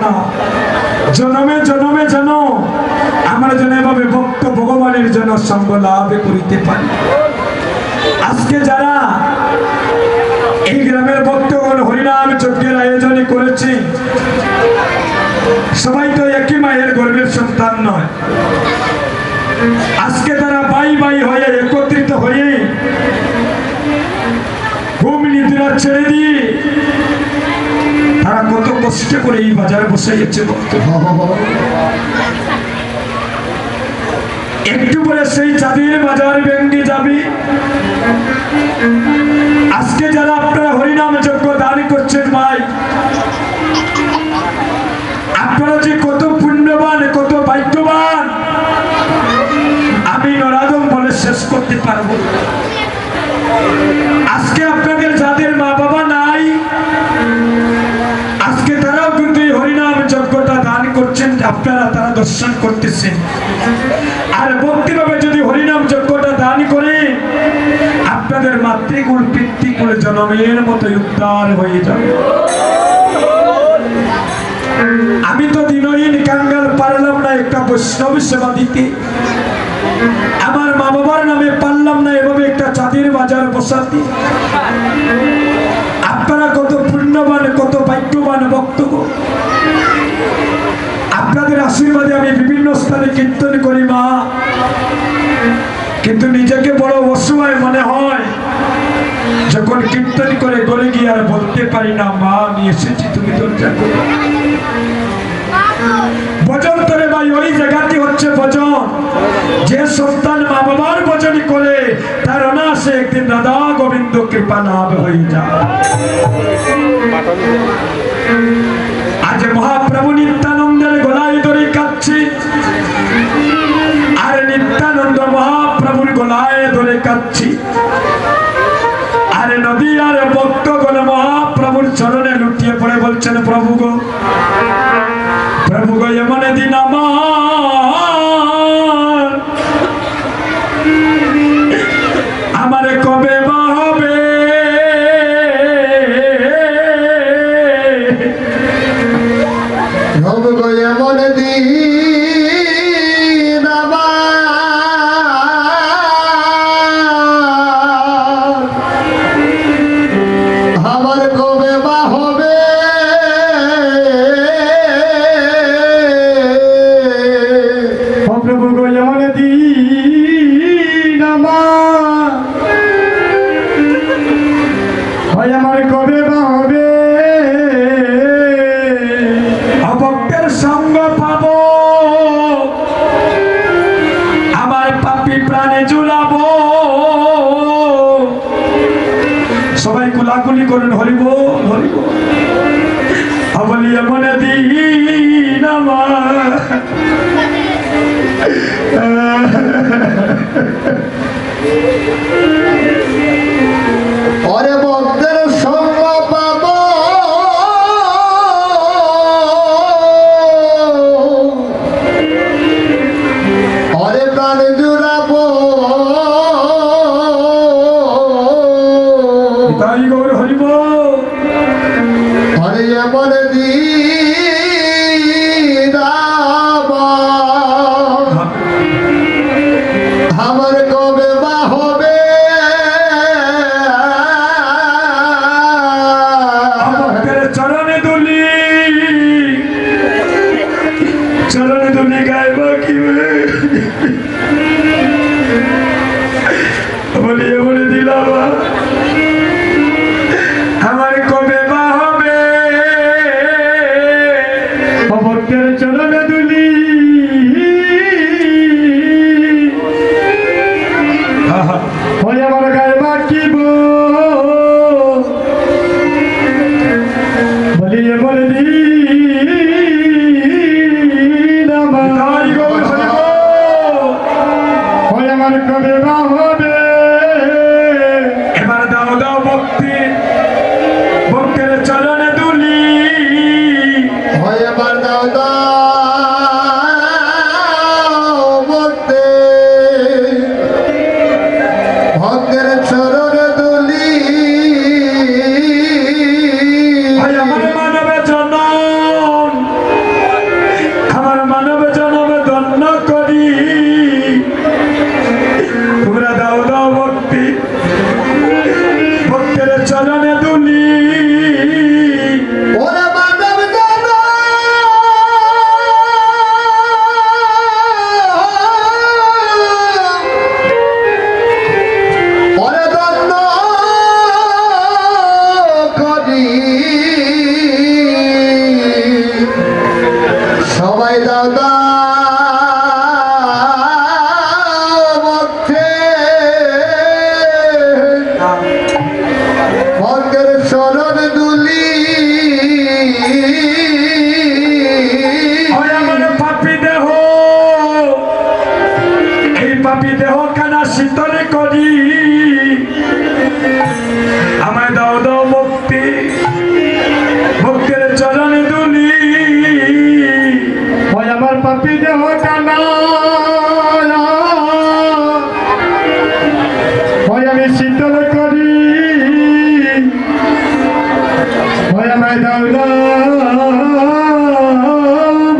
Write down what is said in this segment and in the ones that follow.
না, জনমে জনমে যেন আমরা যেন এভাবে ভক্ত ভগবানের জন্য সঙ্গ লাভ করিতে পারি। আজকে যারা এই গ্রামের ভক্তগণ হরিনাম যজ্ঞের আয়োজন করেছে, সবাই তো একই মায়ের গর্ভের সন্তান নয়। আজকে তারা ভাই ভাই হয়ে একত্রিত হয়ে ঘুম নিদ্রা ছেড়ে দিয়ে তারা কত কষ্ট করে এই বাজার বসাইছে। একটু পরে সেই চাঁদের বাজার ভেঙে যাবে। আজকে যারা আপনারা হরিনাম যজ্ঞ দান করছেন ভাই, আপনারা যে কত পুণ্যবান, কত ভাগ্যবান, আমি নরাদম বলে শেষ করতে পারবো। আজকে আপনাদের যাদের মা বাবা নাই, আজকে তারাও কিন্তু এই হরিনাম যজ্ঞটা দান করছেন, আপনারা তারা দর্শন করতেছেন। আর ভক্তিভাবে যদি হরিনাম যজ্ঞটা দান করে আপনাদের মাতৃকুল পিতৃকুল জনমের মতো উদ্ধার হয়ে যাবে। আমি তো দিনহীন কাঙ্গাল পারলাম না একটা বৈষ্ণব সেবা দিতে, আমার মা বাবার নামে পারলাম না এভাবে একটা চাঁদের বাজার বসাতে। আপনারা কত পুণ্যবান, কত ভাগ্যবান ভক্তগণ, আপনাদের আশীর্বাদে আমি বিভিন্ন স্থানে কীর্তন করি মা, কিন্তু নিজেকে বড় অসহায় মনে হয় যখন কীর্তন করে গলে গিয়ে আর বলতে পারি না মা আমি এসেছি, তুমি দরজা করো। ভজন করে ভাই, ওই জায়গাটি হচ্ছে ভজন। যে সন্তান মা বাবার ভজনই করে তার অনায়াসে একদিন রাধা গোবিন্দ কৃপা লাভ হয়ে যায়। আজ মহাপ্রভু নিত্যানন্দের গলায় ধরে কাঁদছি, আর নিত্যানন্দ মহাপ্রভুর গলায় ধরে কাঁদছি। আর নদী আর ভক্তগণ মহাপ্রভুর চরণে লুটিয়ে পড়ে বলছেন প্রভু গো, প্রভু গো এমন দিন আমার কবে বা হবে, প্রভু গো এমন দিন আমার কবে বা হবে, প্রভু গো এমন দিন আমার কবে বা হবে। ভক্তের সঙ্গ পাবো, আমার পাপি প্রাণে জুড়াবো। সবাই কুলাকুলি করেন হরিব হরিব। বলি এমন দিন আমার ওরে ভক্তের সঙ্গ পাব, ওরে প্রাণ জুড়াব, তাই গৌর হরিব। ওরে এমন দিন আমার কবে বা হবে, চরণে দুলি, চরণে দুলি গাইব কি বলি বলে দিলাম আমার কবে বা হবে। ভক্তের চরণে দুলি হয়ে আমার গাইব কিব বলি বলে দিন আমার কবে বা হবে। এবার দাও দাও ভক্তি, ভক্তের চরণে দুলি হয় এবার দাও দাও ভক্তে, ভক্তের চরণে দুলি আমার মানবে জনম সবাই দাদা মধ্যে ভক্তের চরণ দুলি আমার পাপি দেহ এই পাপি দেহ কানা শীতলে করি আমায় দাও দাও মুক্তি ভক্তের চরণে দুলি ওই আমার পাপি দেহ কানা ওই আমি শীতল করি ওই আমায় দাও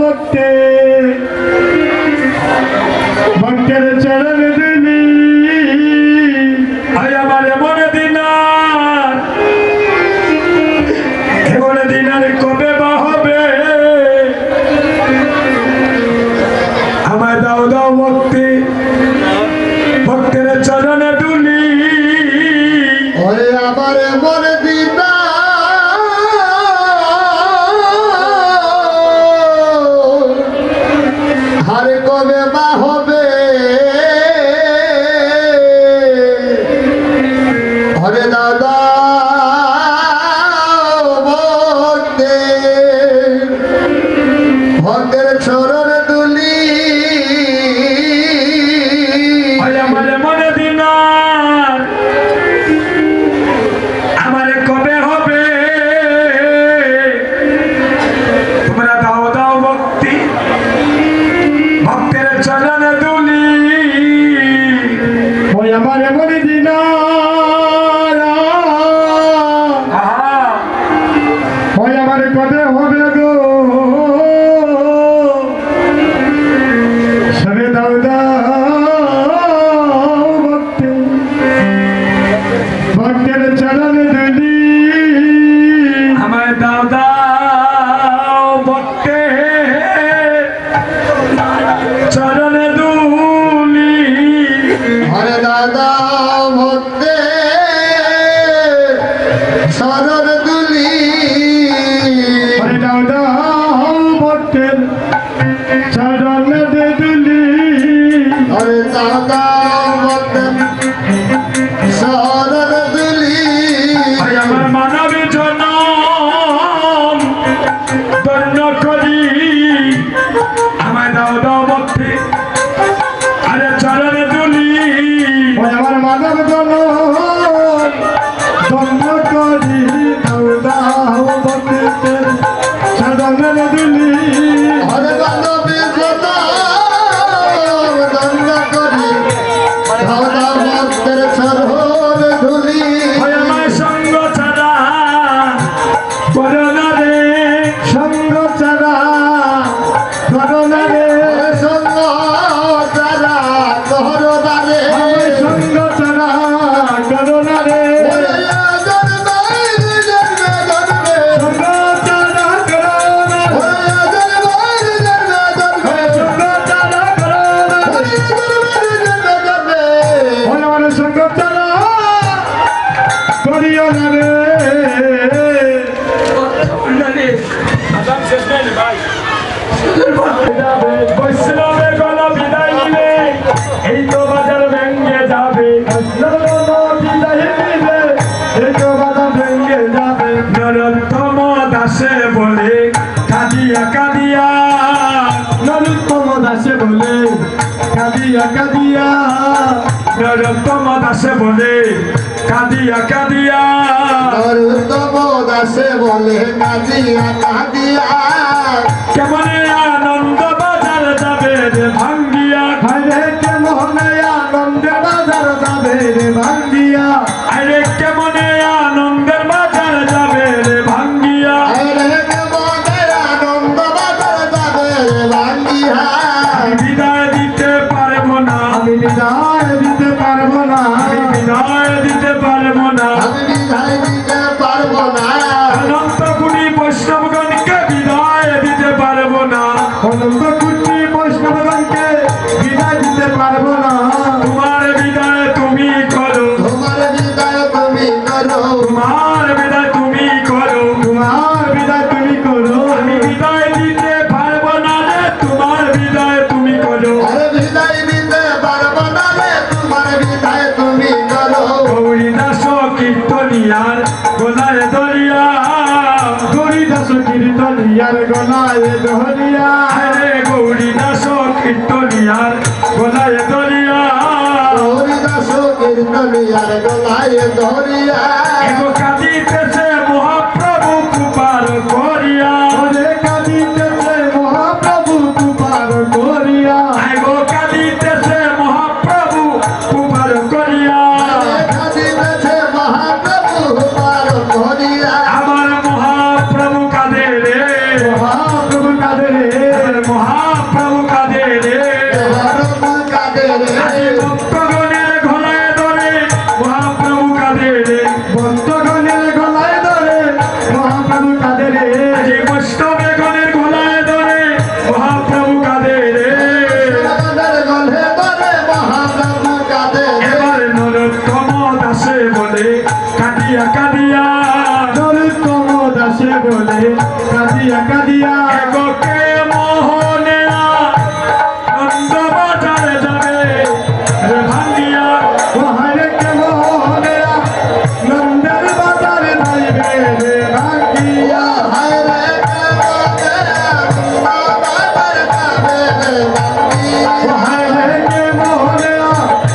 ভক্তে ভক্তের চরণ দিলি আমার এমন দিনার এমন দিনার কবে বা হবে আমায় দাও দাও মুক্তি ভক্তের চরণে দুলি ওরে আমার মন দিদা হারে কবে বা হবে হরে দাদা ভক্তে ভক্তের চরণ দুলি আমার এমন দিনার আমার কবে হবে তোমরা দাও দাও মুক্তি ভক্তের চরণে দুলি ওই আমার এমন দিন ওই আমার কবে হবে গো সবে দাও ভক্তি ভক্তের চরণ দিলি আমায় দাও দাও ভক্তের চরণে দুলি হরে দাদা ভক্তে চরণ দুলি হরে দাও ভক্তের চরণ দিলি হরে দাদা ভক্তে চরণ দুলি আমার মানবী জনম ধন্য করি আমায় দাও দাও ভক্তি আরে চরণে দুলি ওই আমার মানব জন ধন্য করি দাও ভক্তের চরণ দিলি হরে দাদা বিজনা দণ্ড করি দাদা ভক্তের চরণ ধুলি আমার সঙ্গ ছাড়া করোনা রে সঙ্গ চারা করোনা রে সঙ্গ তারা তোর দারে সঙ্গ চারা করোনা রে সঙ্গ চারা করোনা সঙ্গ চারা করোনা ওই আমার সঙ্গ চারা করিও না রে বৈষ্ণবের গণ বিদায় নিলে এই তো বাজার ভেঙে যাবে নরোত্তম দাসে বলে কাঁদিয়া কাঁদিয়া নরোত্তম দাসে বলে কাঁদিয়া কাঁদিয়া নরোত্তম দাসে বলে কাঁদিয়া কাঁদিয়া নরোত্তম দাসে বলে কাঁদিয়া কাঁদিয়া কেমনে আনন্দ বাজার যাবে রে ভাঙ্গিয়া হরে কেমন আনন্দের বাজার যাবে রে ভাঙ্গিয়া আরে কেমনে আনন্দের বাজার যাবে রে ভাঙ্গিয়া আনন্দ বাজার যাবে ভাঙ্গিয়া বিদায় দিতে পারবো না আমি বিদায় দিতে পারবো না বিদায় দিতে পারবো না আমি বিদায় দিতে পারবো না অনন্ত গুণী বৈষ্ণবগণকে বিদায় দিতে পারবো না অনন্ত কুটি বৈষ্ণবগণকে বিদায় দিতে পারবো না তোমার বিদায় তুমি করো তোমার বিদায় তুমি করো তোমার বিদায় তুমি করো তোমার বিদায় তুমি করো আমি বিদায় দিতে পারবো না রে ধরিয়া আরে গৌরী দাস কীর্তনিয়ার গলায় ধরিয়া হরিদাস কীর্তনিয়ার গলায় ধরিয়া এগো কাঁদিতেছে মহাপ্রভু কুপার করিয়া ওরে কাঁদিতেছে মহাপ্রভু কুপার করিয়া এগো কাঁদিতেছে মহাপ্রভু কুপার করিয়া কাঁদিতেছে মহাপ্রভু পার করিয়া আমার মহাপ্রভু কাঁদে রে মহাপ্রভু কাঁদে আমার মহাপ্রভু কাঁদে রে মহাপ্রভু কাঁদে রে আজ ভক্তগণের গলায় ধরে মহাপ্রভু কাঁদে রে ভক্তগণের গলায় ধরে মহাপ্রভু কাঁদে রে আজ বৈষ্ণবগণের গলায় ধরে মহাপ্রভু কাঁদে রে গণের গলে ধরে মহাপ্রভু কাঁদে রে এবার নরোত্তম দাসে বলে কাঁদিয়া কাঁদিয়া নরোত্তম দাসে বলে কাঁদিয়া কাঁদিয়া এগোকে মোহনেয়া নন্দ বাজারে যাবে রে ভাঙ্গিয়া ওহারে কেমনেয়া নন্দের বাজারে যাইবে রে ভাঙ্গিয়া হায় রে বাবার যাবে রে ভাঙ্গিয়া ওহারে কেমনেয়া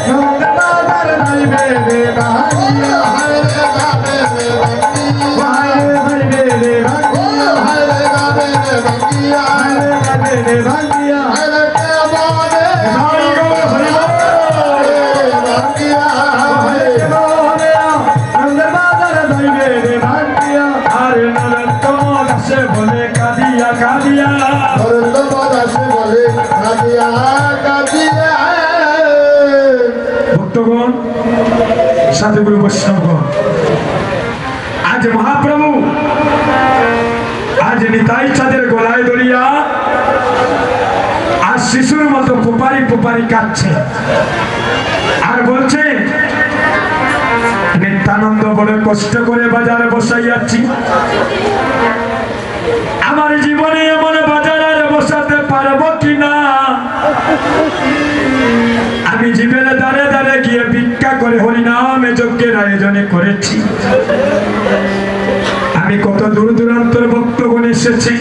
নন্দের বাজারে যাইবে রে ভাঙ্গিয়া হায় রে যাবে রে ভাঙ্গিয়া ওহারে যাইবে রে ভাঙ্গিয়া হায় রে যাবে রে ভাঙ্গিয়া ওহারে যাইবে রে ভাঙ্গিয়া হায় রে কেমনে হরি গো হরি গো। ভাঙ্গিয়া ওহারে কেমনেয়া নন্দের বাজারে যাইবে রে ভাঙ্গিয়া আরে নরোত্তম দাসে বলে কাঁদিয়া কাঁদিয়া নরোত্তম দাসে বলে কাঁদিয়া কাঁদিয়া ভক্তগণ সাধুগুরু বৈষ্ণবগণ আজ মহাপ্রভু আজ নিতাই চাঁদের গলায় ধরিয়া আর শিশুর মতো পোপারি পোপারি কাঁদছে আর বলছে নিত্যানন্দ বড় কষ্ট করে বাজারে বসাইয়াছি আমার জীবনে এমন বাজারে বসাতে পারবো কিনা আমি জীবের দ্বারে দ্বারে গিয়ে ভিক্ষা করে হরিনামে যজ্ঞের আয়োজনে করেছি আমি কত দূর দূরান্তর ভক্তগণ এসেছি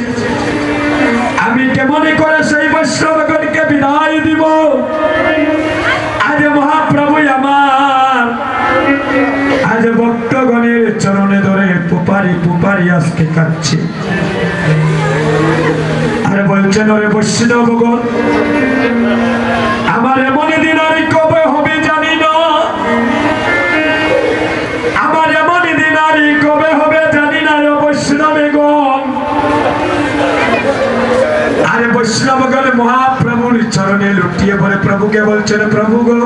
আমি কেমন করে সেই বৈষ্ণবগণকে বিদায় দিব আজ মহাপ্রভু আমার আজ ভক্তগণের চরণে ধরে পুপারি পুপারি আজকে কাটছে আর বলছেন ওরে বৈষ্ণবগণ আমার এমন দিন আর কবে হবে জানি না আমার এমন দিন আর কবে হবে জানি না রে বৈষ্ণবগণ আরে বৈষ্ণবগণ মহাপ্রভুর চরণে লুটিয়ে পড়ে প্রভুকে বলছেন প্রভু গো